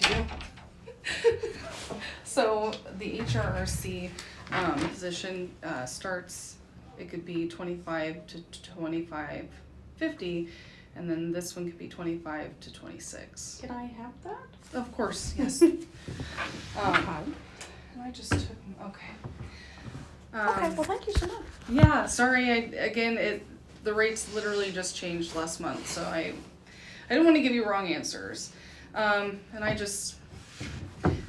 to. So the HRRC position starts, it could be 25 to 25.50, and then this one could be 25 to 26. Can I have that? Of course, yes. Okay. I just took, okay. Okay, well, thank you so much. Yeah, sorry, the rates literally just changed last month, so I didn't want to give you wrong answers. And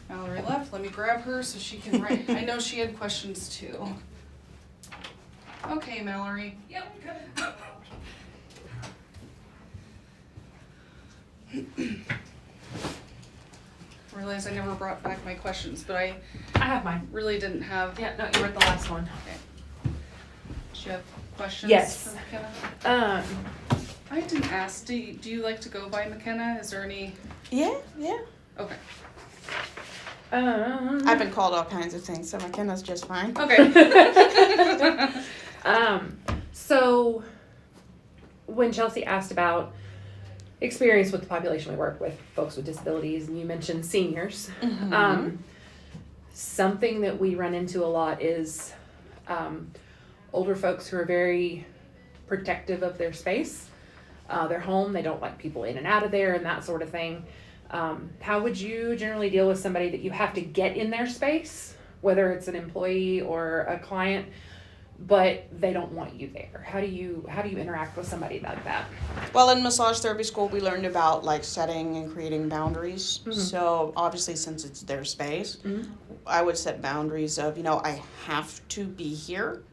Mallory left, let me grab her so she can write. I know she had questions too. Okay, Mallory. Yep, Realize I never brought back my questions, but I I have mine. really didn't have. Yeah, no, you were at the last one. Okay. Do you have questions Yes. for McKenna? Um, I didn't ask, do you like to go by McKenna? Is there any? Yeah. Okay. I've been called all kinds of things, so McKenna's just fine. Okay. So when Chelsea asked about experience with the population we work with, folks with disabilities, and you mentioned seniors, something that we run into a lot is older folks who are very protective of their space, their home. They don't like people in and out of there and that sort of thing. How would you generally deal with somebody that you have to get in their space, whether it's an employee or a client, but they don't want you there? How do you interact with somebody like that? Well, in massage therapy school, we learned about like setting and creating boundaries. Mm-hmm. So obviously, since it's their space, I would set boundaries of, I have to be here.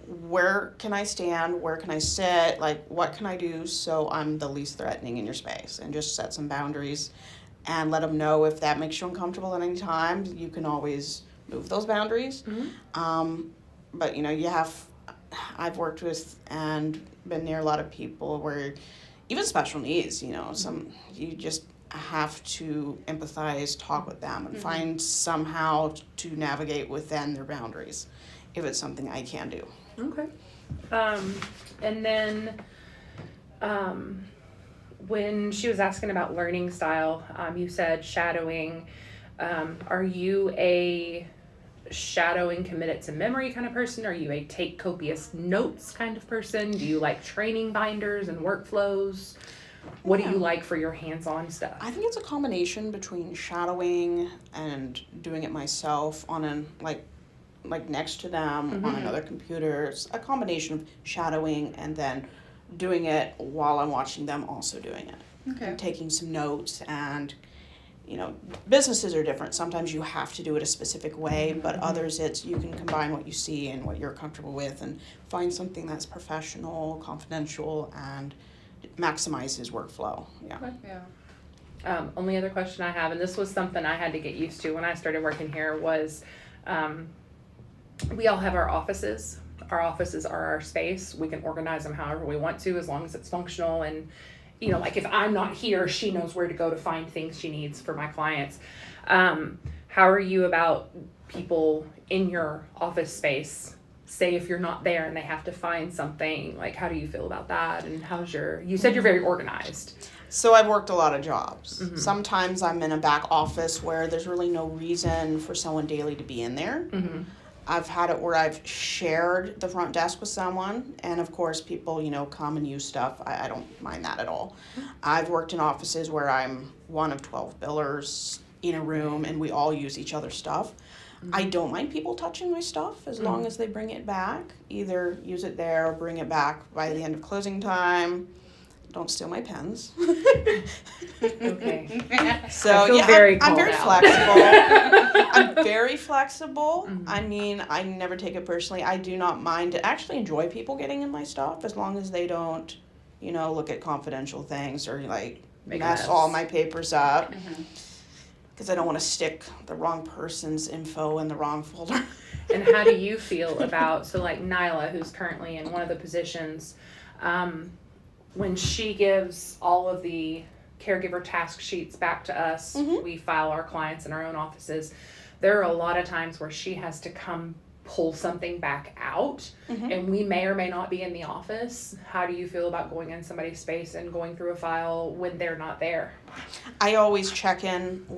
Where can I stand? Where can I sit? Like, what can I do so I'm the least threatening in your space? And just set some boundaries and let them know if that makes you uncomfortable at any time. You can always move those boundaries. But, I've worked with and been near a lot of people where even special needs, you just have to empathize, talk with them, and find somehow to navigate within their boundaries if it's something I can do. Okay. And then when she was asking about learning style, you said shadowing. Are you a shadowing committed to memory kind of person? Are you a take copious notes kind of person? Do you like training binders and workflows? What do you like for your hands-on stuff? I think it's a combination between shadowing and doing it myself on like next to them on another computer. It's a combination of shadowing and then doing it while I'm watching them also doing it. Okay. And taking some notes, and businesses are different. Sometimes you have to do it a specific way, but others you can combine what you see and what you're comfortable with and find something that's professional, confidential, and maximize his workflow. Yeah. Okay. Yeah. Only other question I have, and this was something I had to get used to when I started working here, was we all have our offices. Our offices are our space. We can organize them however we want to, as long as it's functional. And, like if I'm not here, she knows where to go to find things she needs for my clients. How are you about people in your office space? Say if you're not there and they have to find something, like how do you feel about that? And you said you're very organized. So I've worked a lot of jobs. Sometimes I'm in a back office where there's really no reason for someone daily to be in there. I've had it where I've shared the front desk with someone, and of course people, come and use stuff. I don't mind that at all. I've worked in offices where I'm one of 12 billers in a room and we all use each other's stuff. I don't mind people touching my stuff as long as they bring it back. Either use it there or bring it back by the end of closing time. Don't steal my pens. Okay. So I feel yeah, very I'm very called flexible. I'm very flexible. I mean, I never take it personally. I do not mind. I actually enjoy people getting in my stuff as long as they don't, look at confidential things or like mess all my papers up. Because I don't want to stick the wrong person's info in the wrong folder. And how do you feel about, so like Nyla, who's currently in one of the positions, when she gives all of the caregiver task sheets back to us, we file our clients in our own offices. There are a lot of times where she has to come pull something back out, and we may or may not be in the office. How do you feel about going in somebody's space and going through a file when they're not there? I always check in